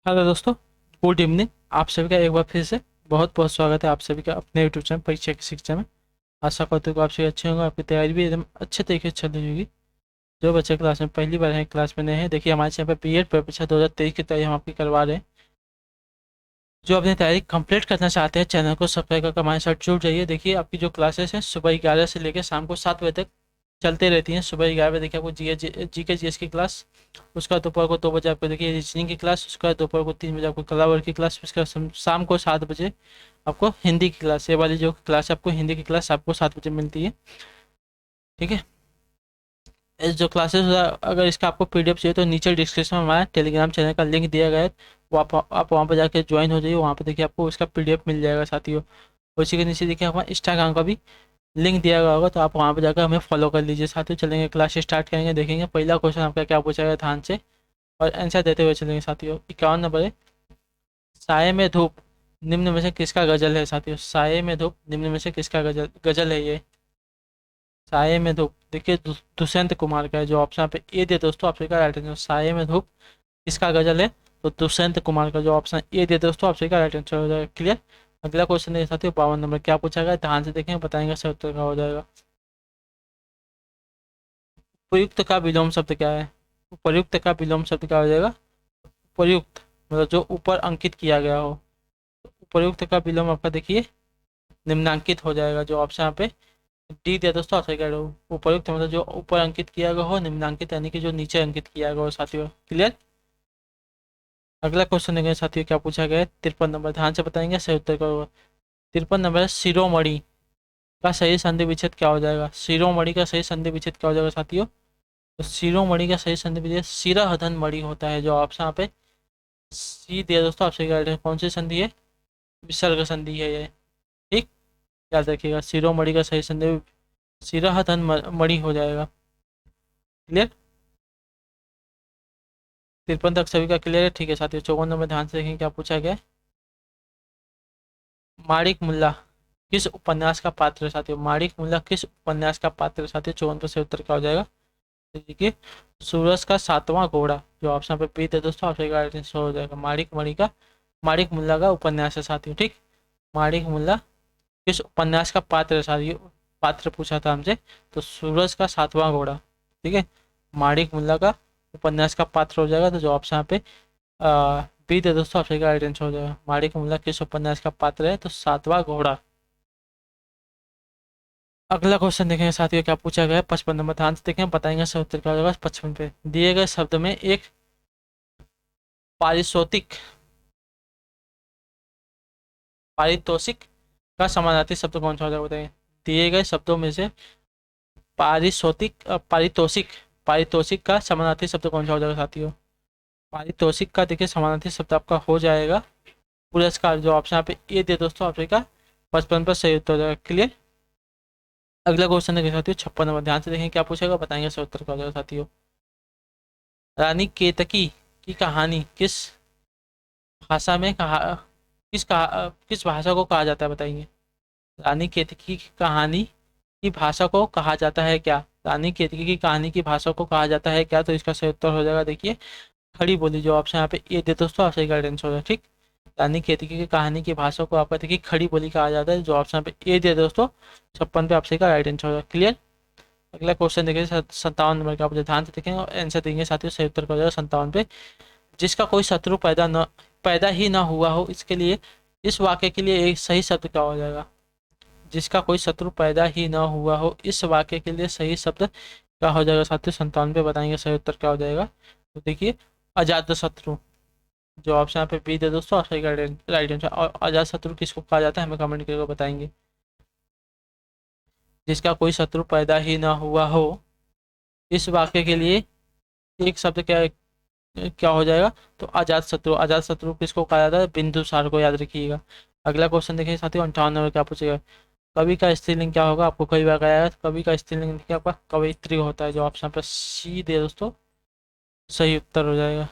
Hello दोस्तों, good evening. आप सभी का एक बार फिर से बहुत बहुत स्वागत है आप सभी का अपने यूट्यूब चैनल परीक्षा की शिक्षा में। आशा करते हो कि आप सभी अच्छे होंगे, आपकी तैयारी भी एकदम अच्छे तरीके से चल रही होगी। जो बच्चे क्लास में पहली बार हैं, क्लास में नए हैं, देखिए हमारे चैनल पर बीएड परीक्षा 2023 की तैयारी हम आपकी करवा रहे हैं। जो अपनी तैयारी कंप्लीट करना चाहते हैं, चैनल को सब्सक्राइब करके हमारे साथ जुड़ जाइए। देखिए आपकी जो क्लासेस हैं सुबह 11 से लेकर शाम को 7 बजे तक चलते रहती हैं। सुबह 11 बजे देखिए आपको जी के जी एस की क्लास, उसका दोपहर को 2 बजे आपको देखिए रीजनिंग की क्लास, उसका दोपहर को 3 बजे आपको कला वर्ग की क्लास, उसका शाम को 7 बजे आपको हिंदी की क्लास। ये वाली जो क्लास है आपको हिंदी की क्लास आपको 7 बजे मिलती है। ठीक है। इस जो क्लासेस, अगर इसका आपको पीडीएफ चाहिए तो नीचे डिस्क्रिप्शन में हमारा टेलीग्राम चैनल का लिंक दिया गया है। वो आप वहाँ पर जाकर ज्वाइन हो जाइए। वहाँ पर देखिए आपको उसका पीडीएफ मिल जाएगा साथियों। उसी के नीचे देखिए हमारा इंस्टाग्राम का भी लिंक दिया गया होगा, तो आप वहाँ पर जाकर हमें फॉलो कर लीजिए। साथियों चलेंगे, क्लास स्टार्ट करेंगे, देखेंगे पहला क्वेश्चन आपका क्या पूछा गया ध्यान से और आंसर देते हुए चलेंगे। साथियों 51 नंबर है, साये में धूप निम्न में से किसका गजल है। साथियों साये में धूप निम्न में से किसका गजल गजल है ये। साये में धूप देखिए दुष्यंत कुमार का है। जो ऑप्शन पे ए दे दोस्तों, आपसे का राइट आंसर साये में धूप किसका गजल है, तो दुष्यंत कुमार का जो ऑप्शन ए दे दोस्तों, आपसे का राइट आंसर हो जाएगा। क्लियर। अगला क्वेश्चन है साथियों 52 नंबर, क्या पूछा गया ध्यान से देखेंगे, बताएंगे सही उत्तर का हो जाएगा। उपयुक्त का विलोम शब्द क्या है। उपयुक्त का विलोम शब्द क्या हो जाएगा। उपयुक्त मतलब जो ऊपर अंकित किया गया हो। उपयुक्त का विलोम आपका देखिए निम्नांकित हो जाएगा। जो ऑप्शन यहाँ पे डी दिया दोस्तों, आप सही कह रहे हो। उपयुक्त मतलब जो ऊपर अंकित किया गया हो, निम्नांकित यानी कि जो नीचे अंकित किया गया हो साथियों। क्लियर। अगला क्वेश्चन देखें साथियों, क्या पूछा गया है 53 नंबर, ध्यान से बताएंगे सही उत्तर का होगा। 53 नंबर है, शिरोमणि का सही संधि विच्छेद क्या हो जाएगा। शिरोमणि का सही संधि विच्छेद क्या हो जाएगा साथियों। तो शिरोमणि का सही संधि विच्छेद शिरहधन मणि होता है। जो ऑप्शन यहाँ पे सी दिया दोस्तों, आपसे कौन सी संधि है, विसर्ग संधि है ये। ठीक, याद रखिएगा शिरोमणि का सही संधि शिरहधन मणि हो जाएगा। क्लियर। 53 तक सभी का क्लियर है। ठीक है साथियों 54 नंबर ध्यान से देखें क्या पूछा गया है। माणिक मुल्ला किस उपन्यास का पात्र है साथियों। माणिक मुल्ला किस उपन्यास का पात्र है साथियों। 54 पर से उत्तर क्या हो जाएगा। तो देखिए सूरज का सातवां घोड़ा, जो ऑप्शन पे बी है दोस्तों, आपसे राइट आंसर हो जाएगा। माणिक मुल्ला का उपन्यास है साथियों। ठीक। माणिक मुल्ला किस उपन्यास का पात्र है साथियों। पात्र पूछा था हमसे, तो सूरज का सातवां घोड़ा। ठीक है। माणिक मुल्ला का उपन्यास का पात्र हो जाएगा। तो जो ऑप्शन पे बी दे दोस्तों, आपसे राइट आंसर हो जाएगा। माणिक मुल्ला किस उपन्यास का पात्र है, तो सातवां घोड़ा। अगला क्वेश्चन देखेंगे साथियों, क्या पूछा गया है 55 नंबर, ध्यान से देखें, बताएंगे सही उत्तर क्या हो जाएगा। 55 पे दिए गए शब्द में एक पारितोषिक पारितोषिक का समानार्थी शब्द कौन सा हो जाएगा, बताइए। दिए गए शब्दों में से पारितोषिक पारितोषिक का समानार्थी शब्द कौन सा हो जाएगा साथियों। पारितोषिक का देखिए समानार्थी शब्द आपका हो जाएगा पुरस्कार। जो ऑप्शन यहाँ पे ए दे दोस्तों, आपसे का 55 पर सही उत्तर हो जाएगा। क्लियर। अगला क्वेश्चन देखिए साथियों 56 नंबर, ध्यान से देखें क्या पूछेगा, बताएंगे सही उत्तर क्या हो जाएगा साथियों। रानी केतकी की कहानी किस भाषा में कहा किस भाषा को कहा जाता है, बताइए। रानी केतकी की कहानी की भाषा को कहा जाता है क्या। रानी केतकी की कहानी की भाषा को कहा जाता है क्या, तो इसका सही उत्तर हो जाएगा देखिए खड़ी बोली। जो ऑप्शन यहाँ पे ए दे दोस्तों, आप सही गाइडेंस हो जाएगा। ठीक। रानी केतकी की कहानी की भाषा को आपका देखिए खड़ी बोली कहा जाता है। जो ऑप्शन पे ए दे दोस्तों 56 पे आप सही का गाइडेंस हो जाएगा। क्लियर। अगला क्वेश्चन देखिए 57 नंबर का, आप ध्यान से देखेंगे और आंसर देंगे साथियों, सही उत्तर हो जाएगा 57 पे। जिसका कोई शत्रु पैदा ही ना हुआ हो, इसके लिए इस वाक्य के लिए एक सही शब्द क्या हो जाएगा। जिसका कोई शत्रु पैदा ही ना हुआ हो, इस वाक्य के लिए सही शब्द क्या हो जाएगा साथियों। 57 पे बताएंगे सही उत्तर क्या हो जाएगा। तो देखिए अजात शत्रु। जो ऑप्शन यहाँ पे बी दे दोस्तों, आप सही राइट आंसर। और अजात शत्रु किसको कहा जाता है, हमें कमेंट करके बताएंगे। जिसका कोई शत्रु पैदा ही ना हुआ हो, इस वाक्य के लिए एक शब्द क्या क्या हो जाएगा। तो अजात शत्रु किसको कहा जाता है, बिंदुसार को, याद रखिएगा। अगला क्वेश्चन देखिए साथियों 58 नंबर क्या पूछेगा। कवि का स्त्रीलिंग क्या होगा, आपको कई बार आया है। कवि का स्त्रीलिंग देखिए आपका कवयित्री होता है। जो ऑप्शन पर सी दे दोस्तों, सही उत्तर हो जाएगा।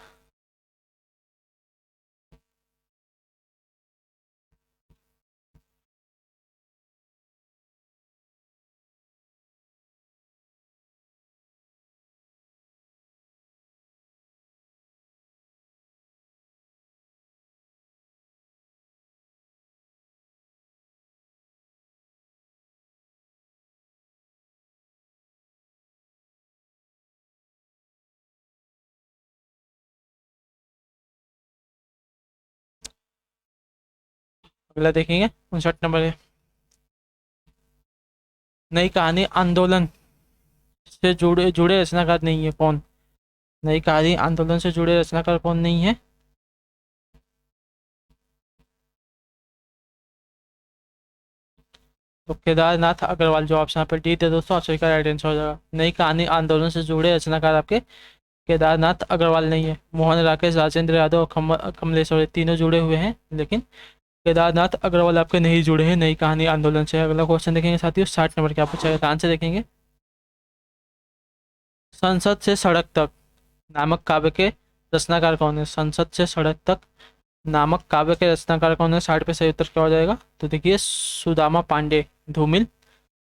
अगला देखेंगे 59 नंबर है, नई कहानी आंदोलन से जुड़े जुड़े रचनाकार नहीं है कौन? नई कहानी आंदोलन से जुड़े रचनाकार कौन नहीं है? तो केदारनाथ अग्रवाल, जो ऑप्शन यहाँ पे डी थे दोस्तों, ऑप्शन का राइट आंसर हो जाएगा। नई कहानी आंदोलन से जुड़े रचनाकार आपके केदारनाथ अग्रवाल नहीं है। मोहन, राकेश, राजेंद्र यादव और कमलेश्वर, ये तीनों जुड़े हुए हैं, लेकिन केदारनाथ अग्रवाल आपके नहीं जुड़े हैं नई कहानी आंदोलन से। अगला क्वेश्चन देखेंगे साथियों, 60 नंबर क्या पूछा गया, आंसर देखेंगे। संसद से सड़क तक नामक काव्य के रचनाकार कौन है? संसद से सड़क तक नामक काव्य के रचनाकार कौन है? 60 पे सही उत्तर क्या हो जाएगा? तो देखिए सुदामा पांडे, धूमिल,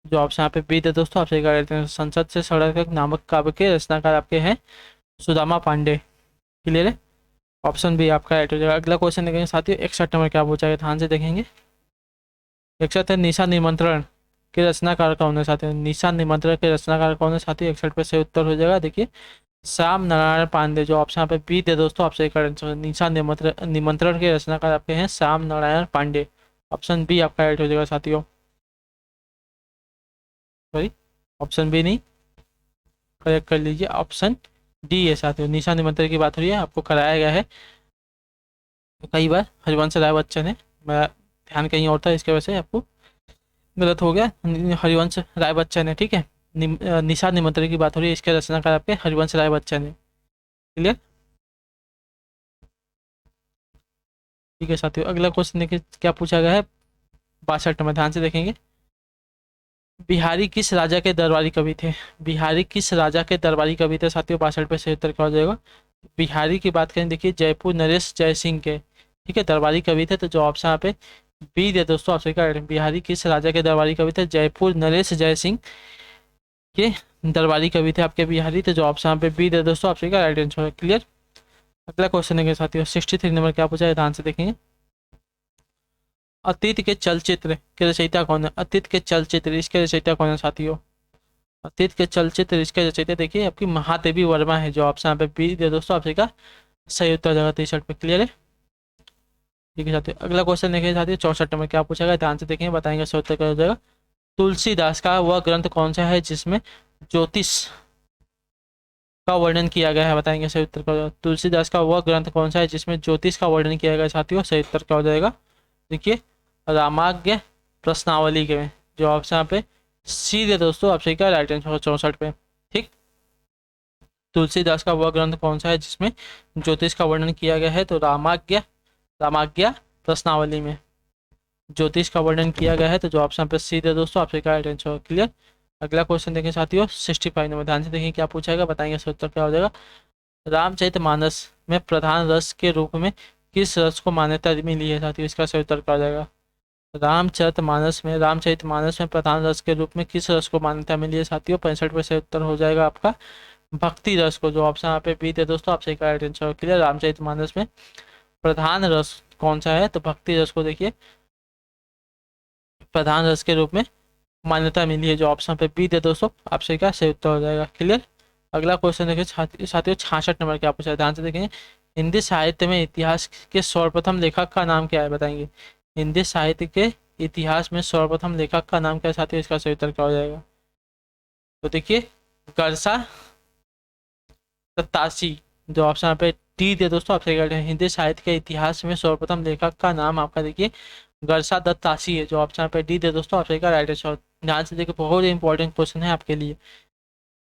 जो ऑप्शन यहाँ पे बी थे दोस्तों, आप सही कर लेते हैं। संसद से सड़क तक नामक काव्य के रचनाकार आपके हैं सुदामा पांडे। क्लियर है, ऑप्शन बी आपका राइट हो जाएगा। अगला क्वेश्चन देखेंगे साथियों, 61 नंबर क्या पूछा गया, ध्यान से देखेंगे। 61 है, निशा निमंत्रण के रचनाकार कौन है साथियों? निशा निमंत्रण के रचनाकार कौन है साथियों? 61 पे सही उत्तर हो जाएगा। देखिए श्याम नारायण पांडे, जो ऑप्शन यहाँ पे बी थे दोस्तों, आप सही कर लेते हैं। निशा निमंत्रण निमंत्रण के रचनाकार आपके हैं श्याम नारायण पांडे। ऑप्शन बी आपका राइट हो जाएगा साथियों। सॉरी, ऑप्शन बी नहीं, करेक्ट कर लीजिए, ऑप्शन डी है साथियों। निशा निमंत्रण की बात हो रही है, आपको कराया गया है कई बार हरिवंश राय बच्चन है, मेरा ध्यान कहीं और था, इसके वजह से आपको गलत हो गया। हरिवंश राय बच्चन है, ठीक है। निशा निमंत्रण की बात हो रही है, इसके रचनाकार आपके हरिवंश राय बच्चन है। क्लियर, ठीक है साथियों। अगला क्वेश्चन देखिए क्या पूछा गया है, 62 में, ध्यान से देखेंगे। बिहारी किस राजा के दरबारी कवि थे? बिहारी किस राजा के दरबारी कवि थे साथियों? 62 पे सही उत्तर क्या हो जाएगा? बिहारी की बात करें, देखिए जयपुर नरेश जय सिंह के, ठीक है, दरबारी कवि थे, तो जो ऑप्शन यहाँ पे बी दे दोस्तों, ऑप्शन का बिहारी किस राजा के दरबारी कवि थे? जयपुर नरेश जय सिंह के दरबारी कवि थे आपके बिहारी, तो जो ऑप्शन यहाँ पे बी दे दोस्तों, ऑप्शन का राइट आंसर है। क्लियर, अगला क्वेश्चन है साथियों, 63 नंबर क्या पूछा है, ध्यान से देखेंगे। अतीत के चलचित्र के रचयिता कौन है? अतीत के चलचित्र, इसके रचयिता कौन है साथियों? अतीत के चलचित्र इसके रचयिता देखिए आपकी महादेवी वर्मा है, जो ऑप्शन यहाँ पे बी दे दोस्तों, ऑप्शन का सही उत्तर जगह 63 पे। क्लियर है, ठीक है साथियों। अगला क्वेश्चन देखिए साथियों, 64 नंबर क्या पूछा गया, ध्यान से देखेंगे, बताएंगे सही उत्तर क्या हो जाएगा। तुलसीदास का वह ग्रंथ कौन सा है जिसमें ज्योतिष का वर्णन किया गया है? बताएंगे सही उत्तर क्या हो जाएगा। तुलसीदास का वह ग्रंथ कौन सा है जिसमें ज्योतिष का वर्णन किया गया है साथियों? सही उत्तर क्या हो जाएगा? देखिए रामाज्ञ प्रश्नावली के में, जो ऑप्शन यहाँ पे सी दे दोस्तों, ऑप्शन का राइट आंसर 64 पे। ठीक, तुलसीदास का वह ग्रंथ कौन सा है जिसमें ज्योतिष का वर्णन किया गया है? तो रामाज्ञा प्रश्नावली में ज्योतिष का वर्णन किया गया है, तो जो ऑप्शन पे सी दे दोस्तों, ऑप्शन का राइट आंसर। क्लियर, अगला क्वेश्चन देखें साथियों, 65 नंबर, ध्यान से देखिए क्या पूछा गया, बताएंगे सही उत्तर क्या हो जाएगा। रामचरितमानस में प्रधान रस के रूप में किस रस को मान्यता मिली है साथियों? इसका सही उत्तर क्या हो जाएगा। रामचरितमानस में प्रधान रस के रूप में किस रस को मान्यता मिली है साथियों? 65 पे सही उत्तर हो जाएगा आपका भक्ति रस को, जो ऑप्शन यहाँ पे बी थे दोस्तों, आप सही का राइट आंसर। क्लियर, रामचरितमानस में प्रधान रस कौन सा है? तो भक्ति रस को देखिए प्रधान रस के रूप में मान्यता मिली है, जो ऑप्शन पे बी थे दोस्तों, आप सही का सही उत्तर हो जाएगा। क्लियर, अगला क्वेश्चन देखिए साथियों, 66 नंबर क्या पूछा है, ध्यान से देखेंगे। हिंदी साहित्य में इतिहास के सर्वप्रथम लेखक का नाम क्या है? बताएंगे। हिंदी साहित्य के इतिहास में सर्वप्रथम लेखक का नाम क्या है साथियों? इसका सही उत्तर क्या हो जाएगा? तो देखिए गर्सा सत्तासी, जो ऑप्शन यहाँ पे टी दे दोस्तों, आप सही कर रहे हैं। हिंदी साहित्य के इतिहास में सर्वप्रथम लेखक का नाम आपका देखिए गर्सा दत्तासी है, जो ऑप्शन पे डी दे दोस्तों, आप सही का राइट आंसर। ध्यान से देखिए बहुत ही इंपॉर्टेंट क्वेश्चन है आपके लिए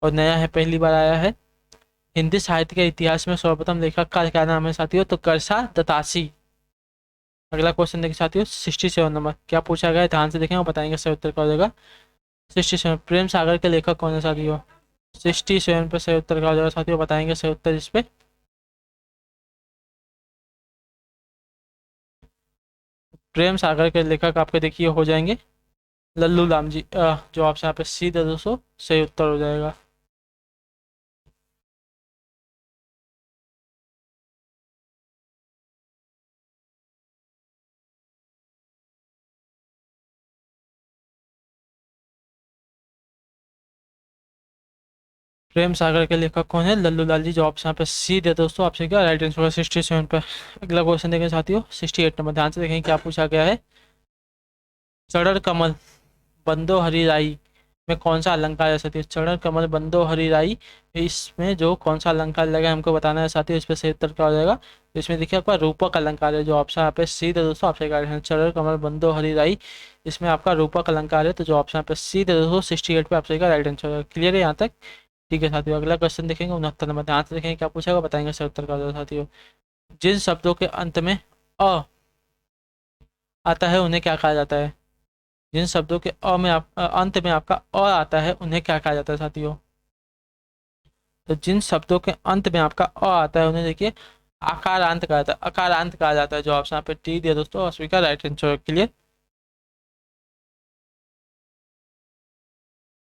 और नया है, पहली बार आया है। हिंदी साहित्य के इतिहास में सर्वप्रथम लेखक का क्या नाम है साथियों? तो गर्सा दत्तासी। अगला क्वेश्चन देखिए साथियों, 67 नंबर क्या पूछा गया है, ध्यान से देखें और बताएंगे सही उत्तर क्या हो जाएगा। 67, प्रेम सागर के लेखक कौन है साथियों? 67 पे सही उत्तर क्या हो जाएगा साथियों? बताएंगे सही उत्तर इस पे। प्रेम सागर के लेखक आपके देखिए हो जाएंगे लल्लू राम जी, जो ऑप्शन यहाँ पे सी दे दोस्तों, सही उत्तर हो जाएगा। प्रेम सागर के लेखक कौन है? लल्लू लाल जी, जो ऑप्शन यहाँ पे सी दे दोस्तों, आपसे क्या राइट आंसर होगा 67 पर। अगला क्वेश्चन देखें साथियों, 68 नंबर, ध्यान से देखें क्या पूछा गया है। चढ़र कमल बंदो हरिराई में कौन सा अलंकार है साथियों? चढ़र कमल बंदो हरिराई, इसमें जो कौन सा अलंकार लगेगा हमको बताना है साथियों। इस पर सही उत्तर क्या हो जाएगा? तो इसमें देखिए आपका रूपक अलंकार है, जो ऑप्शन यहाँ पे सी है दोस्तों, आपसे गाइड है चढ़र कमल बंदो हरिराई, इसमें आपका रूपक अलंकार है, तो जो ऑप्शन यहाँ पे सी है दोस्तों 68 पे आपसे राइट आंसर होगा। क्लियर है यहाँ तक? ठीक है साथियों, अगला क्वेश्चन देखेंगे 69 नंबर, ध्यान से देखेंगे क्या पूछेगा, बताएंगे सही उत्तर क्या होगा साथियों। जिन शब्दों के अंत में अ आता है उन्हें क्या कहा जाता है? जिन शब्दों के अंत में आपका अ आता है उन्हें क्या कहा जाता है साथियों? तो जिन शब्दों के अंत में आपका अ आता है उन्हें देखिए आकारांत कहा जाता है, अकारांत कहा जाता है, जो ऑप्शन यहाँ पे टी दिया दोस्तों, और का राइट आंसर। क्लियर?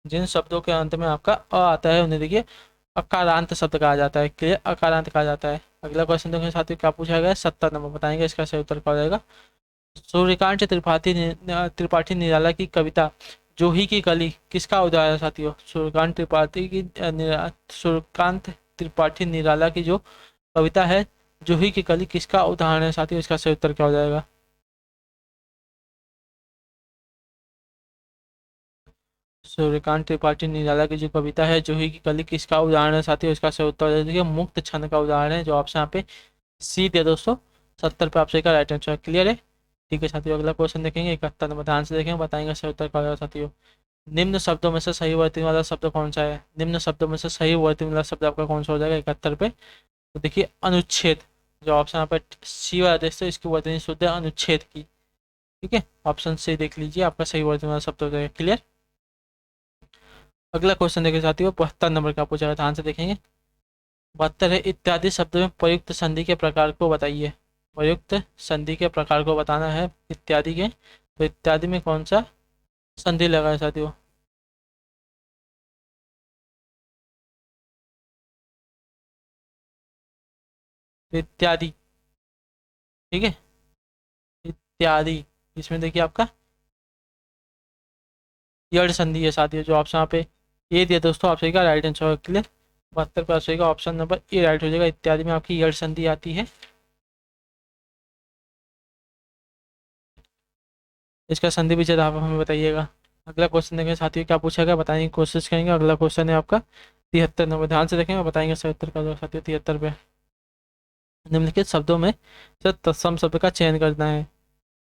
जिन शब्दों के अंत में आपका अ आता है उन्हें देखिए अकारांत शब्द कहा जाता है। क्लियर? अकारांत कहा जाता है। अगला क्वेश्चन देखिए साथियों क्या पूछा गया है, 70 नंबर, बताएंगे इसका सही उत्तर क्या हो जाएगा। सूर्यकांत त्रिपाठी निराला की कविता जूही की कली किसका उदाहरण है साथियों? सूर्यकांत त्रिपाठी निराला की जो कविता है जूही की कली किसका उदाहरण है साथियों? इसका सही उत्तर क्या हो जाएगा? सूर्यकांत त्रिपाठी निराला की जो कविता है जूही की कली किसका उदाहरण है साथियों? इसका सही उत्तर है देखिए मुक्त छंद का उदाहरण है, जो ऑप्शन यहाँ पे सी दिया दोस्तों, 70 पे आपसे का राइट आंसर। क्लियर है? ठीक है साथियों, अगला क्वेश्चन देखेंगे 71 नंबर, ध्यान से देखेंगे, बताएंगे सही उत्तर क्या होगा साथियों। निम्न शब्दों में से सही वर्तनी वाला शब्द कौन सा है? निम्न शब्दों में से सही वर्तनी वाला शब्द आपका कौन सा हो जाएगा 71 पे? तो देखिए अनुच्छेद, जो ऑप्शन यहाँ पे सी वाला देखते हो, इसकी वर्तनी शुद्ध है अनुच्छेद की। ठीक है, ऑप्शन से देख लीजिए, आपका सही वर्तनी वाला शब्द हो जाएगा। क्लियर? अगला क्वेश्चन देखिए साथियों 72 नंबर का पूछा गया, ध्यान से देखेंगे। 72 है, इत्यादि शब्द में प्रयुक्त संधि के प्रकार को बताइए। प्रयुक्त संधि के प्रकार को बताना है इत्यादि के, तो इत्यादि में कौन सा संधि लगा है साथियों? तो इत्यादि, ठीक है, इत्यादि, इसमें देखिए आपका यड़ संधि है साथियों, जो ऑप्शन यहाँ पे ए दिया दोस्तों, ऑप्शन का राइट आंसर। क्लियर? 72 पे आपसे का ऑप्शन नंबर ए राइट हो जाएगा, इत्यादि में आपकी यड़ संधि आती है। इसका संधि विच्छेद आप हमें बताइएगा। अगला क्वेश्चन देखेंगे साथियों क्या पूछा गया, बताने की कोशिश करेंगे। अगला क्वेश्चन है आपका 73 नंबर, ध्यान से देखेंगे, बताएंगे सही उत्तर का साथियों 73 पे। निम्नलिखित शब्दों में से तत्सम शब्द का चयन करना है।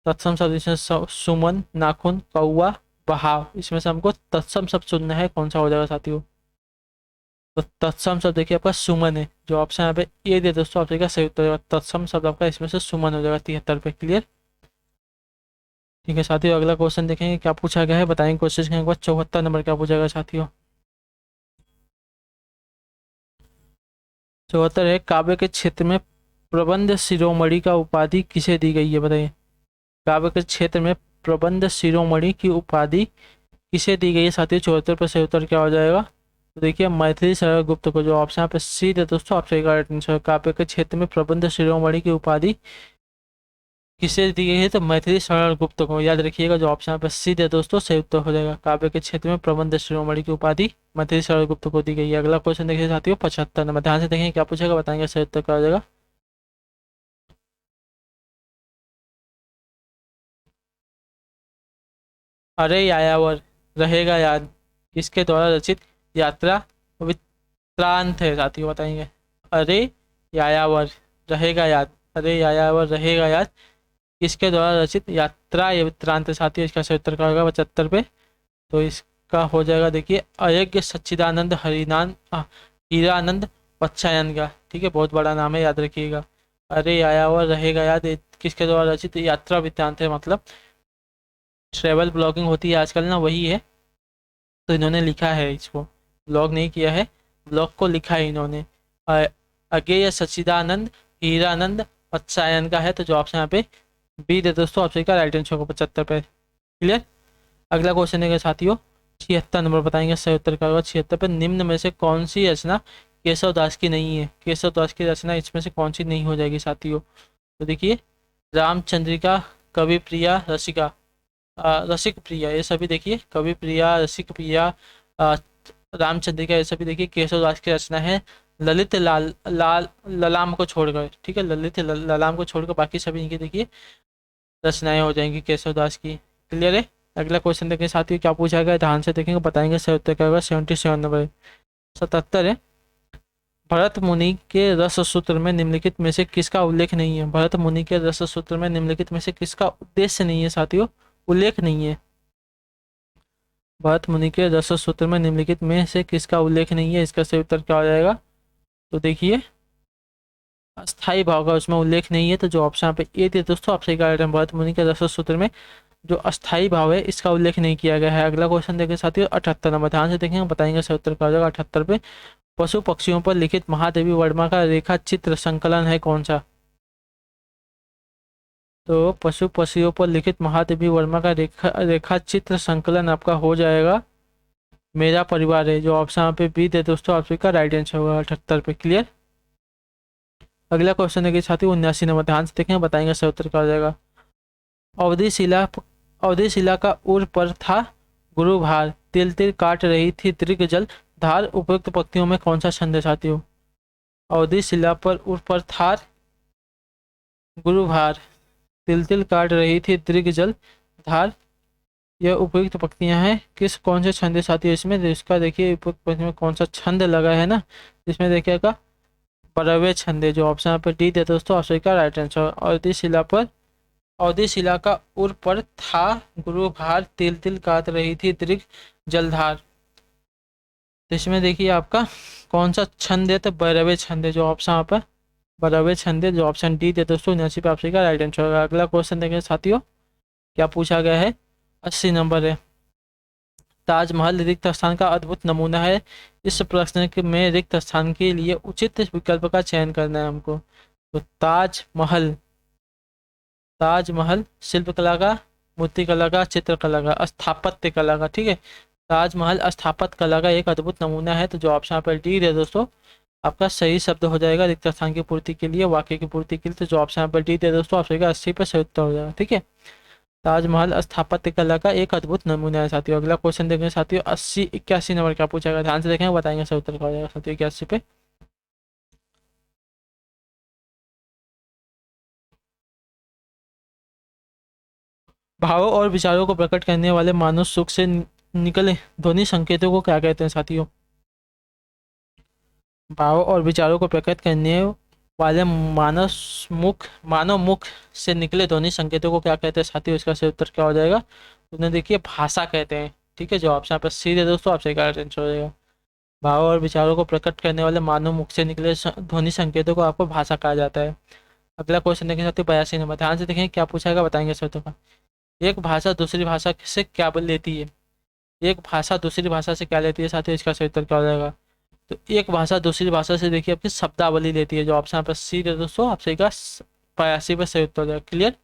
तत्सम शब्द इसमें सुमन, नाखून, कौवा, बहाव, इसमें से हमको तत्सम शब्द चुनना है, कौन सा हो जाएगा साथियों? तो तत्सम शब्द देखिए आपका सुमन है, जो ऑप्शन यहाँ पे ए दे दोस्तों, ऑप्शन का सही उत्तर होगा तत्सम शब्द आपका इसमें से सुमन हो जाएगा 73 पे। क्लियर? ठीक है साथियों, अगला क्वेश्चन देखेंगे क्या पूछा गया है, बताएंगे कोशिश करेंगे। 74 नंबर क्या पूछा गया साथियों? 74 है, काव्य के क्षेत्र में प्रबंध शिरोमणि का उपाधि किसे दी गई है, बताइए। काव्य के क्षेत्र में प्रबंध शिरोमणि की उपाधि किसे दी गई है साथियों? 74 पर सही उत्तर क्या हो जाएगा? तो देखिए मैथिली शरण गुप्त को, जो ऑप्शन यहाँ पे सी है दोस्तों, आपसे काव्य के क्षेत्र में प्रबंध शिरोमणि की उपाधि किसे दी गई है? तो मैथिली शरण गुप्त को, याद रखिएगा, जो ऑप्शन यहाँ पे सी है दोस्तों, सही उत्तर हो जाएगा। काव्य के क्षेत्र में प्रबंध शिरोमणि की उपाधि मैथिली शरण गुप्त को दी गई है। अगला क्वेश्चन देखिए साथियों 75 नंबर, ध्यान से देखेंगे क्या पूछेगा, बताएंगे सही उत्तर क्या हो जाएगा। अरे यायावर रहेगा याद किसके द्वारा रचित यात्रा वृत्तांत है साथियों, बताएंगे। अरे यायावर रहेगा याद, अरे यायावर रहेगा याद किसके द्वारा रचित यात्रा या वृत्तांत है साथियों? इसका सही उत्तर क्या होगा 75 पे? तो इसका हो जाएगा देखिए अयज्ञ सच्चिदानंद हीरानंद पच्छायन का। ठीक है, बहुत बड़ा नाम है, याद रखिएगा। अरे यायावर रहेगा याद ये किसके द्वारा रचित यात्रा वृत्तांत है, मतलब ट्रेवल ब्लॉगिंग होती है आजकल ना, वही है। तो इन्होंने लिखा है इसको, ब्लॉग नहीं किया है, ब्लॉग को लिखा है इन्होंने। अज्ञेय सच्चिदानंद हीरानंद पच्छायन का है, तो जो ऑप्शन यहाँ पे बी दे दोस्तों, ऑप्शन का राइट आंसर होगा 75 पे। क्लियर? अगला क्वेश्चन है साथियों 76 नंबर, बताएंगे सही उत्तर का होगा 76 पे। निम्न में से कौन सी रचना केशव दास की नहीं है? केशव दास की रचना इसमें से कौन सी नहीं हो जाएगी साथियों? तो देखिए रामचंद्रिका, कवि प्रिया, रसिका, रसिक प्रिया, ये सभी देखिए कवि प्रिया, रसिक प्रिया, अ, रामचंद्रिका, ये सभी देखिए केशवदास की रचना है। ललित ललाम को छोड़कर, ठीक है, ललित ललाम को छोड़कर बाकी सभी इनकी देखिए रचनाएं हो जाएंगी केशवदास की। क्लियर है। अगला क्वेश्चन देखें साथियों, क्या पूछा गया, ध्यान से देखेंगे, बताएंगे सही उत्तर क्या होगा। 77 नंबर 77 है। भरत मुनि के रस सूत्र में निम्नलिखित में से किसका उल्लेख नहीं है। भरत मुनि के रस सूत्र में निम्नलिखित में से किसका उद्देश्य नहीं है साथियों, उल्लेख नहीं है। भरत मुनि के रस सूत्र में निम्नलिखित में से किसका उल्लेख नहीं है, इसका सही उत्तर क्या हो जाएगा। तो देखिए अस्थाई भाव का उसमें उल्लेख नहीं है, तो जो ऑप्शन यहाँ पे ए थे दोस्तों, आप सही कह रहे हैं। भरत मुनि के रस सूत्र में जो अस्थाई भाव है इसका उल्लेख नहीं किया गया है। अगला क्वेश्चन देखें साथियों 78 नंबर, ध्यान से देखेंगे, बताएंगे सही उत्तर क्या हो जाएगा। 78 पे पशु पक्षियों पर लिखित महादेवी वर्मा का रेखा चित्र संकलन है कौन सा। तो पशु पक्षियों पर लिखित महादेवी वर्मा का रेखा चित्र संकलन आपका हो जाएगा मेरा परिवार है, जो ऑप्शन यहाँ पे बी दे दोस्तों, आपका राइट आंसर होगा 78 पे। क्लियर। अगला क्वेश्चन है कि साथी 79 नंबर, ध्यान से देखें, बताएंगे सही उत्तर क्या हो जाएगा। अवधि शिला का उर पर था गुरु भार, तिल तिल काट रही थी दीर्घ जल धार, उपयुक्त पंक्तियों में कौन सा छंद है साथियों। अवधि शिला पर उर पर था गुरु भार, तिल तिल काट रही थी दीर्घ जल धार, यह उपयुक्त पंक्तियां हैं किस कौन से छंद है साथियों। इसमें इसका देखिए उपयुक्त पंक्ति में कौन सा छंद लगा है ना, इसमें देखिएगा परव्य छंद है, जो ऑप्शन यहाँ पे डी दे दोस्तों, ऑप्शन का राइट आंसर। अवधि शिला का उर पर था गुरु भार, तिल तिल काट रही थी दीर्घ जलधार, तो इसमें देखिए आपका कौन सा छंद है, तो भैरवे छंद है, जो ऑप्शन यहाँ पर भैरवे छंद है, जो ऑप्शन डी दे दोस्तों, 79 पे आपसे का राइट आंसर होगा। अगला क्वेश्चन देखें साथियों, क्या पूछा गया है। 80 नंबर है। ताजमहल रिक्त स्थान का अद्भुत नमूना है, इस प्रश्न में रिक्त स्थान के लिए उचित विकल्प का चयन करना है हमको। तो ताजमहल शिल्पकला का, मूर्तिकला का, चित्रकला का, स्थापत्य कला का, ठीक है। ताजमहल स्थापत्य कला का एक अद्भुत नमूना है, तो जो ऑप्शन पर डी है दोस्तों, आपका सही शब्द हो जाएगा रिक्त स्थान की पूर्ति के लिए, वाक्य की पूर्ति के लिए, तो जो ऑप्शन पर डी है दोस्तों, आपका 80 पर सही उत्तर हो जाएगा। ठीक है, ताजमहल स्थापत्य कला का एक अद्भुत नमूना है साथियों। अगला क्वेश्चन देखेंगे साथियों 81 नंबर क्या पूछा गया, ध्यान से देखेंगे, बताएंगे सही उत्तर क्या हो जाएगा साथियों 81 पे। भावों और विचारों को प्रकट करने वाले मानव सुख से निकले ध्वनि संकेतों को क्या कहते हैं साथियों। भावों और विचारों को प्रकट करने वाले मानव मुख से निकले ध्वनि संकेतों को क्या कहते हैं साथियों, इसका सही उत्तर क्या हो जाएगा। उन्हें देखिए भाषा कहते हैं। ठीक है, जो ऑप्शन पर सी है दोस्तों, आपसे का आंसर हो जाएगा। भाव और विचारों को प्रकट करने वाले मानव मुख से निकले ध्वनि संकेतों को आपको भाषा कहा जाता है। अगला क्वेश्चन देखें साथियों 82 नंबर, ध्यान से देखें, क्या पूछाएगा, बताएंगे सर का। एक भाषा दूसरी भाषा से क्या लेती है। एक भाषा दूसरी भाषा से क्या लेती है साथियों, इसका सही उत्तर क्या हो जाएगा। तो एक भाषा दूसरी भाषा से देखिए आपकी शब्दावली लेती है, जो ऑप्शन पर सी है दोस्तों, आपसे का 82 पर सही उत्तर हो जाएगा। क्लियर।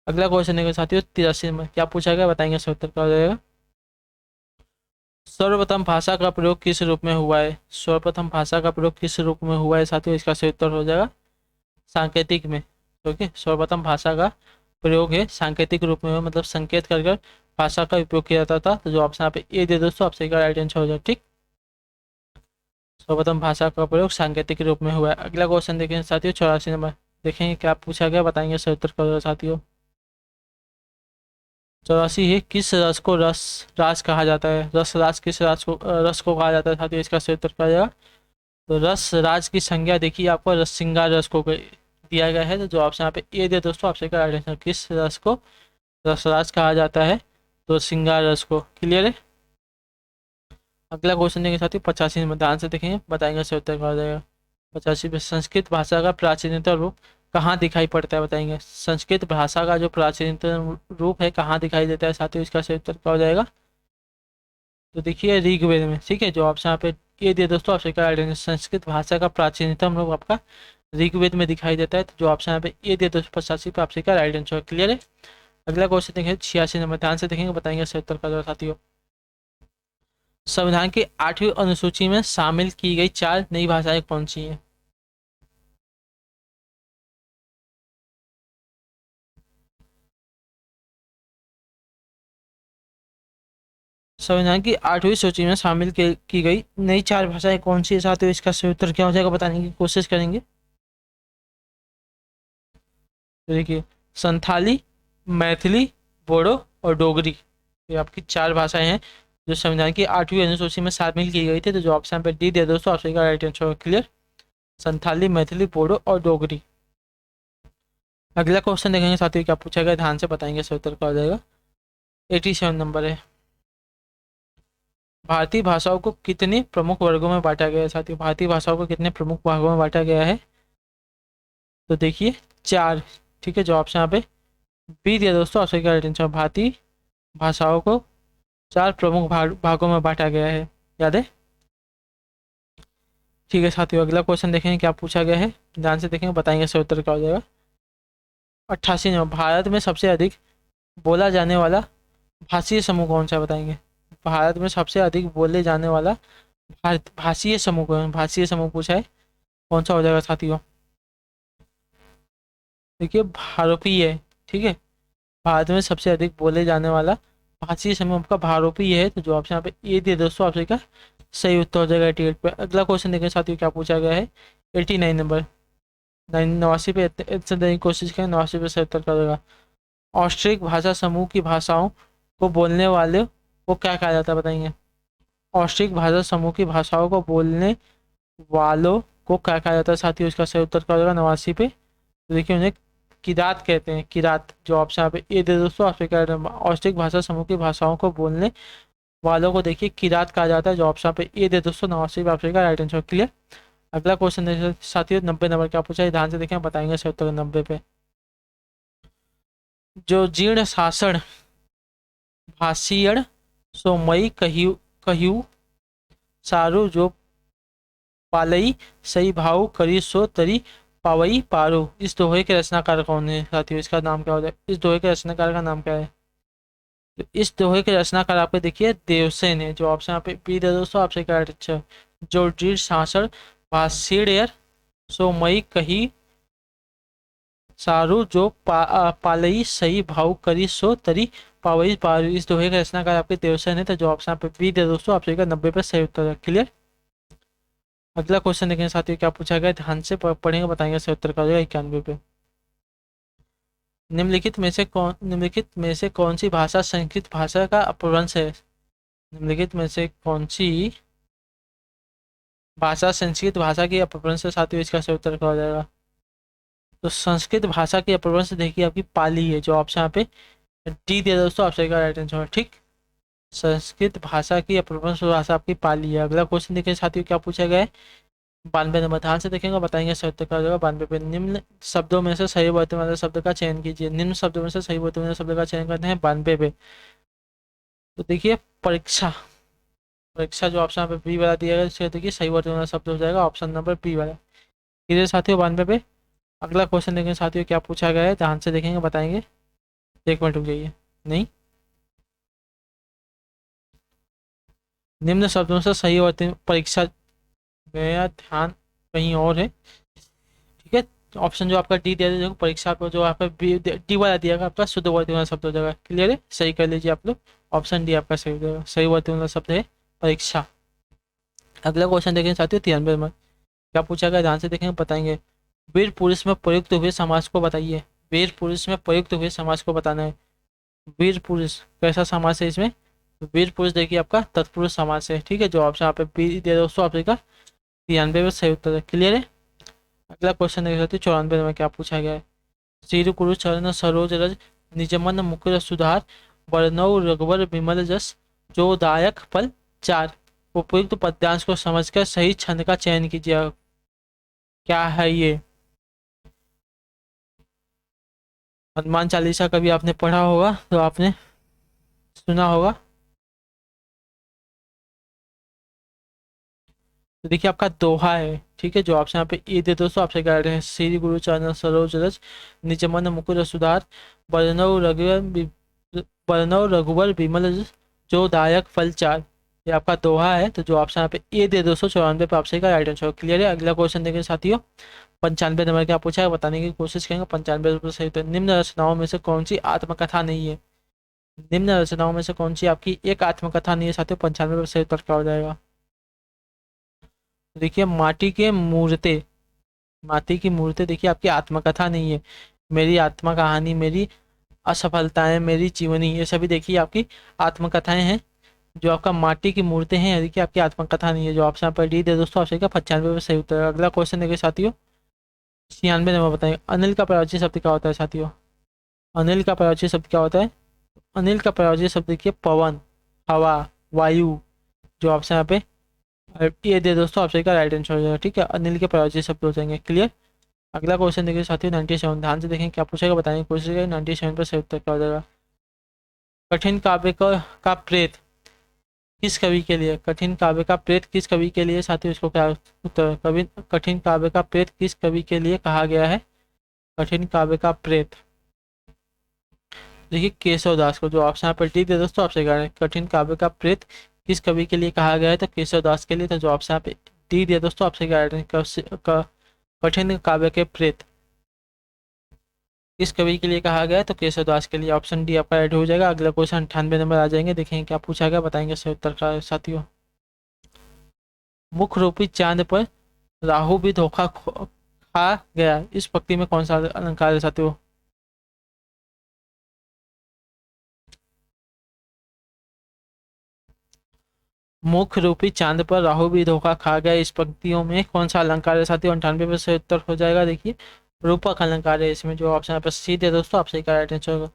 अगला क्वेश्चन देखें साथियों 83 नंबर, क्या पूछा गया, बताएंगे सही उत्तर क्या हो जाएगा। सर्वप्रथम भाषा का प्रयोग किस रूप में हुआ है। सर्वप्रथम भाषा का प्रयोग किस रूप में हुआ है साथियों, इसका सही उत्तर हो जाएगा सांकेतिक में। ओके, सर्वप्रथम भाषा का प्रयोग है सांकेतिक रूप में हुआ, मतलब संकेत कर भाषा का उपयोग किया जाता था, तो जो ऑप्शन यहाँ पे ए दे दोस्तों, आपसे का राइट आंसर हो जाए। ठीक, सर्वप्रथम भाषा का प्रयोग सांकेतिक रूप में हुआ है। अगला क्वेश्चन देखें साथियों 84 नंबर, देखेंगे क्या पूछा गया, बताएंगे सही उत्तर क्या होगा साथियों। 84 है, किस रस को राज कहा जाता है। रस राज किस रस को कहा जाता है साथियों, इसका सही उत्तर क्या जाएगा। तो रस राज की संज्ञा देखिए आपको रस श्रृंगार रस को दिया गया है, तो जो ऑप्शन यहाँ पे ए दे दोस्तों, आपसे का राइट आंसर। किस रस को रस राज कहा जाता है, तो श्रृंगार रस को। क्लियर है। अगला क्वेश्चन देखेंगे साथियों 85 नंबर, ध्यान से देखेंगे, बताएंगे सही उत्तर क्या हो जाएगा। 85 में संस्कृत भाषा का प्राचीनतम रूप कहाँ दिखाई पड़ता है, बताएंगे। संस्कृत भाषा का जो प्राचीनतम रूप है कहाँ दिखाई देता है साथियों, इसका सही उत्तर क्या हो जाएगा। तो देखिए ऋग्वेद में। ठीक है, जो ऑप्शन यहाँ पे ये दिए दोस्तों, आपसे क्या राइट। संस्कृत भाषा का प्राचीनतम रूप आपका ऋग्वेद में दिखाई देता है, तो जो ऑप्शन यहाँ पे ये दिए दोस्तों 85 पे आपसे क्या राइट आंसर। क्लियर है। अगला क्वेश्चन देखेंगे 86 नंबर, ध्यान से देखेंगे, बताएंगे सही उत्तर क्या होगा साथियों। संविधान की 8वीं अनुसूची में शामिल की गई 4 नई भाषाएं कौन सी हैं। संविधान की 8वीं सूची में शामिल की गई नई 4 भाषाएं कौन सी है साथियों, इसका सही उत्तर क्या हो जाएगा, बताने की कोशिश करेंगे। तो देखिए संथाली, मैथिली, बोडो, और डोगरी। ये आपकी 4 भाषाएं हैं जो संविधान की 8वीं अनुसूची में शामिल की गई थी। तो जो ऑप्शन पे डी दे दोस्तों, ऑप्शन का right answer clear, Santhali, Maithili, Bodo और डोगरी। अगला क्वेश्चन देखेंगे साथियों, क्या पूछा गया, ध्यान से बताएंगे, सही उत्तर का हो जाएगा। 87 नंबर है। भारतीय भाषाओं को कितने प्रमुख वर्गों में बांटा गया है साथियों? भारतीय भाषाओं को कितने प्रमुख भागों में बांटा गया है? तो देखिए 4। ठीक है, जो ऑप्शन यहाँ पे बी दिया दोस्तों, ऑप्शन का राइट आंसर। भारतीय भाषाओं को 4 प्रमुख भागों में बांटा गया है, याद है? ठीक है साथियों, अगला क्वेश्चन देखेंगे क्या पूछा गया है, ध्यान से देखेंगे, बताएंगे सही उत्तर क्या हो जाएगा। 88 नंबर, भारत में सबसे अधिक बोला जाने वाला भाषीय समूह कौन सा है, बताएंगे। भारत में सबसे अधिक बोले जाने वाला भाषीय समूह कौन, भाषीय समूह पूछा है, कौन सा हो जाएगा साथियों? देखिए भारोपीय है। ठीक है, भारत में सबसे अधिक बोले जाने वाला भाषीय समूह आपका भारोपीय है। तो जो ऑप्शन यहाँ पे ए दिए दोस्तों, ऑप्शन का सही उत्तर हो जाएगा 88 पे। अगला क्वेश्चन देखें साथियों, क्या पूछा गया है। 89 नंबर, 89 पे आंसर देने की कोशिश करें, 89 पे सही उत्तर कर देगा। ऑस्ट्रिक भाषा समूह की भाषाओं को बोलने वाले को क्या कहा जाता है, बताएंगे। ऑस्ट्रिक भाषा समूह की भाषाओं को बोलने वालों को क्या कहा जाता है साथियों? इसका सही उत्तर क्या हो जाएगा 89 पे। तो देखिए उन्हें किरात कहते हैं, किरात। जो ऑप्शन यहाँ पे ए दे दोस्तों, अफ्रीका ऑस्ट्रिक भाषा समूह की भाषाओं को बोलने वालों को देखिए किरात कहा जाता है। जो ऑप्शन पे ए दे दोस्तों, 89 अफ्रीका राइट आंसर क्लियर। अगला क्वेश्चन देखिए साथियों, 90 नंबर क्या पूछा है, ध्यान से देखें, बताएंगे सही उत्तर 90 पे। जो जीर्ण शासन भाषीण सोमई कहू कहू सारू जो पालई सही भाव करी सो तरी पावई पारो, इस दोहे के रचनाकार कौन है साथियों? इसका नाम क्या होता है, इस दोहे के रचनाकार का नाम क्या है? तो इस दोहे के रचनाकार आपके देखिए देवसेन है। जो ऑप्शन यहाँ पे बी दे दोस्तों, आपसे क्या अच्छा, जो जीर्ण शासन भाषीण सो मई कही सारू जो पालई सही भाव करी सो तरी पावई पारू, इस दोहे का रचनाकार आपके देवसेन है। तो जो ऑप्शन पे बी दे दोस्तों, आपसे 90 पे सही उत्तर है क्लियर। अगला क्वेश्चन देखेंगे साथियों, क्या पूछा गया, ध्यान से पढ़ेंगे, बताएंगे सही उत्तर का हो जाएगा 91 पे। निम्नलिखित में से कौन सी भाषा संस्कृत भाषा का अपभ्रंश है? निम्नलिखित में से कौन सी भाषा संस्कृत भाषा की अपभ्रंश है साथियों? इसका सही उत्तर क्या हो जाएगा? तो संस्कृत भाषा की अपभ्रंश देखिए आपकी पाली है। जो ऑप्शन यहाँ पे डी दिया दोस्तों, ऑप्शन का राइट आंसर है, ठीक। संस्कृत भाषा की अपभ्रंश भाषा आपकी पाली है। अगला क्वेश्चन देखिए साथियों, क्या पूछा गया है। 92 नंबर, ध्यान से देखेंगे, बताएंगे सही उत्तर क्या हो जाएगा 92 पे। निम्न शब्दों में से सही वर्तमान वाले शब्द का चयन कीजिए। निम्न शब्दों में से सही वर्तमान वाले शब्द का चयन करते हैं 92 पे। तो देखिए परीक्षा, परीक्षा जो ऑप्शन पे बी वाला दिया गया, इससे देखिए सही वर्तमान वाला शब्द हो जाएगा ऑप्शन नंबर बी वाला। ठीक साथियों 92 पे। अगला क्वेश्चन देखेंगे साथियों, क्या पूछा गया है, ध्यान से देखेंगे, बताएंगे। 1 मिनट रुक जाइए, नहीं, निम्न शब्दों से सही वर्तमान परीक्षा, मेरा ध्यान कहीं और है। ठीक है, ऑप्शन जो आपका डी दिया है, देखो परीक्षा को जो आपका डी वाला दिया गया आपका शुद्ध वर्तमान वाला शब्द हो जाएगा क्लियर है, सही कर लीजिए आप लोग। ऑप्शन डी आपका सही हो जाएगा, सही वर्तमान वाला शब्द है परीक्षा। अगला क्वेश्चन देखेंगे साथियों 93 में, क्या पूछा गया, ध्यान से देखेंगे, बताएंगे। वीर पुरुष में प्रयुक्त हुए समास को बताइए। वीर पुरुष में प्रयुक्त हुए समास को बताना है। वीर पुरुष कैसा समास है इसमें? वीर पुरुष देखिए आपका तत्पुरुष समास है। ठीक है, जो ऑप्शन यहाँ पे बी दे दोस्तों, आपका 93 में सही उत्तर है क्लियर है। अगला क्वेश्चन देख सकते 94 में क्या पूछा गया है। सिर कुरु चरण सरोज रज निजमन मुकुर सुधार वर्णव रघुवर विमल जस जो दायक फल 4, उपयुक्त पद्यांश को समझकर सही छंद का चयन कीजिए। क्या है ये? हनुमान चालीसा कभी आपने पढ़ा होगा तो आपने सुना होगा। तो देखिए आपका दोहा है। ठीक है, जो ऑप्शन यहाँ पे ए दे दोस्तों, आपसे कह रहे हैं श्री गुरु चरण सरोज रज निजमन मुकुर सुधार वर्णव रघुवर विमल जस जो दायक फल 4, ये आपका दोहा है। तो जो ऑप्शन यहाँ पे ए दे दोस्तों 94 पे आपसे का राइट आंसर क्लियर है। अगला क्वेश्चन देखें साथियों, 95 नंबर क्या पूछा है, बताने की कोशिश करेंगे। 95 सही तो निम्न रचनाओं में से कौन सी आत्मकथा नहीं है? निम्न रचनाओं में से कौन सी आपकी एक आत्मकथा नहीं है साथियों? 95 पे सही उत्तर क्या हो जाएगा? देखिए माटी के मूर्ते, माटी की मूर्ते देखिए आपकी आत्मकथा नहीं है। मेरी आत्मा कहानी, मेरी असफलताएं मेरी जीवनी, ये सभी देखिए आपकी आत्मकथाएं हैं। जो आपका माटी की मूर्तें हैं, यदि कि आपकी आत्मकथा नहीं है। जो ऑप्शन पर डी दे दोस्तों, ऑप्शन का 95 सही उत्तर है। अगला क्वेश्चन देखिए साथियों, 96 नंबर बताएंगे। अनिल का प्रयोज्य शब्द क्या होता है साथियों? अनिल का प्रयोज्य शब्द क्या होता है? अनिल का प्रयोज्य शब्द देखिए पवन, हवा, वायु। जो ऑप्शन यहाँ पे ये दे दोस्तों, ऑप्शन का राइट आंसर हो जाएगा। ठीक है, अनिल के प्रयोज्य शब्द हो जाएंगे। क्लियर। अगला क्वेश्चन देखिए साथियों 97, ध्यान से देखें क्या पूछेगा, बताने की कोशिश करें। 97 पर सही उत्तर क्या हो जाएगा? कठिन काव्य का प्रेत किस कवि के लिए? कठिन काव्य का प्रेत किस कवि के लिए साथियों? इसको क्या उत्तर है? कवि कठिन काव्य का प्रेत किस कवि के लिए कहा गया है? कठिन काव्य का प्रेत देखिए केशव दास को। जो ऑप्शन यहाँ पर डी दे दोस्तों, आपसे कह रहे हैं कठिन काव्य का प्रेत किस कवि के लिए कहा गया है, तो केशव दास के लिए। तो जो ऑप्शन यहाँ पे डी दिया दोस्तों, आपसे कह रहे हैं कठिन काव्य के प्रेत किस कवि के लिए कहा गया है, तो केशव दास के लिए। ऑप्शन डी आपका ऐड हो जाएगा। अगला क्वेश्चन 98 नंबर आ जाएंगे, देखेंगे क्या पूछा गया, बताएंगे सही उत्तर का साथियों। मुख रूपी चांद पर राहु भी धोखा खा गया, इस पंक्ति में कौन सा अलंकार है साथियों? मुख रूपी चांद पर राहु भी धोखा खा गया, इस पंक्तियों में कौन सा अलंकार है साथियों? 98 पे सही उत्तर हो जाएगा। देखिए रूपक अलंकार है इसमें। जो ऑप्शन पर सी है दोस्तों, आपसे का राइट आंसर होगा।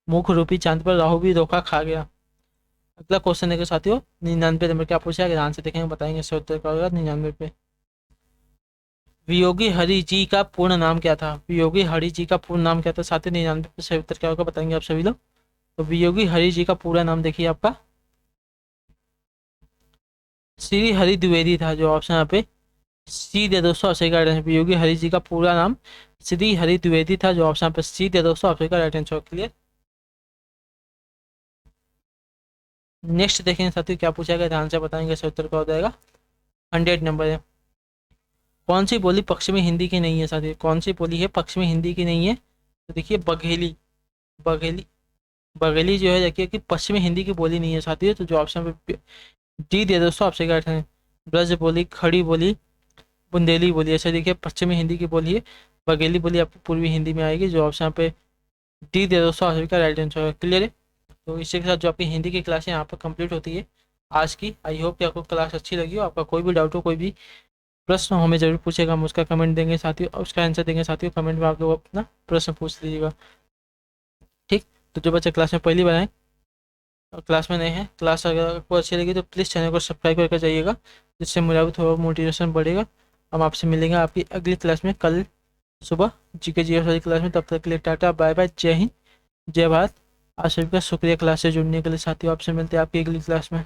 मुख रूपी चांद पर राहु भी धोखा खा गया। अगला क्वेश्चन देखो साथियों 99 नंबर, क्या पूछा है, ध्यान से देखेंगे, बताएंगे सही उत्तर क्या होगा 99 पे। वियोगी हरि जी का पूर्ण नाम क्या था? वियोगी हरि जी का पूर्ण नाम क्या था साथियों? 99 पे सही उत्तर क्या होगा, बताएंगे आप सभी लोग। तो वियोगी हरि जी का पूरा नाम देखिए आपका श्री हरि द्विवेदी था। जो ऑप्शन यहाँ पे सी दे दोस्तों, आपसे का राइट आंसर। योगी हरि जी का पूरा नाम श्री हरि द्विवेदी था। जो ऑप्शन पे सी दे दोस्तों, आपसे का राइट आंसर। क्लियर। नेक्स्ट देखेंगे साथियों क्या पूछा गया, ध्यान से बताएंगे सही उत्तर क्या हो जाएगा। 100 नंबर है। कौन सी बोली पश्चिमी हिंदी की नहीं है साथियों? कौन सी बोली है पश्चिमी हिंदी की नहीं है? तो देखिए बघेली। बघेली बघेली जो है देखिए कि पश्चिमी हिंदी की बोली नहीं है साथियों। तो जो ऑप्शन पे डी दे दोस्तों, आपसे का राइट आंसर। ब्रज बोली, खड़ी बोली, बुंदेली बोली, ऐसे देखिए पश्चिमी हिंदी की बोली है। बघेली बोली आपको पूर्वी हिंदी में आएगी। जो ऑप्शन पे डी दे दोस्तों, आप सभी का राइट आंसर है। क्लियर है। तो इसी के साथ जो आपकी हिंदी की क्लास है यहाँ पर कंप्लीट होती है आज की। आई होप कि आपको क्लास अच्छी लगी हो। आपका कोई भी डाउट हो, कोई भी प्रश्न हो, हमें जरूर पूछेगा, हम उसका कमेंट देंगे साथियों, और उसका आंसर देंगे साथियों। कमेंट में आप लोग अपना प्रश्न पूछ लीजिएगा। ठीक। तो जो बच्चे क्लास में पहली बार आए और क्लास में नए हैं, क्लास अगर आपको अच्छी लगी तो प्लीज़ चैनल को सब्सक्राइब करके जाइएगा, जिससे मेरा भी थोड़ा मोटिवेशन बढ़ेगा। हम आपसे मिलेंगे आपकी अगली क्लास में कल सुबह जीके जीएस वाली क्लास में। तब तक के लिए टाटा बाय बाय, जय हिंद, जय भारत। आप सभी का शुक्रिया क्लास से जुड़ने के लिए साथियों। आपसे मिलते हैं आपकी अगली क्लास में।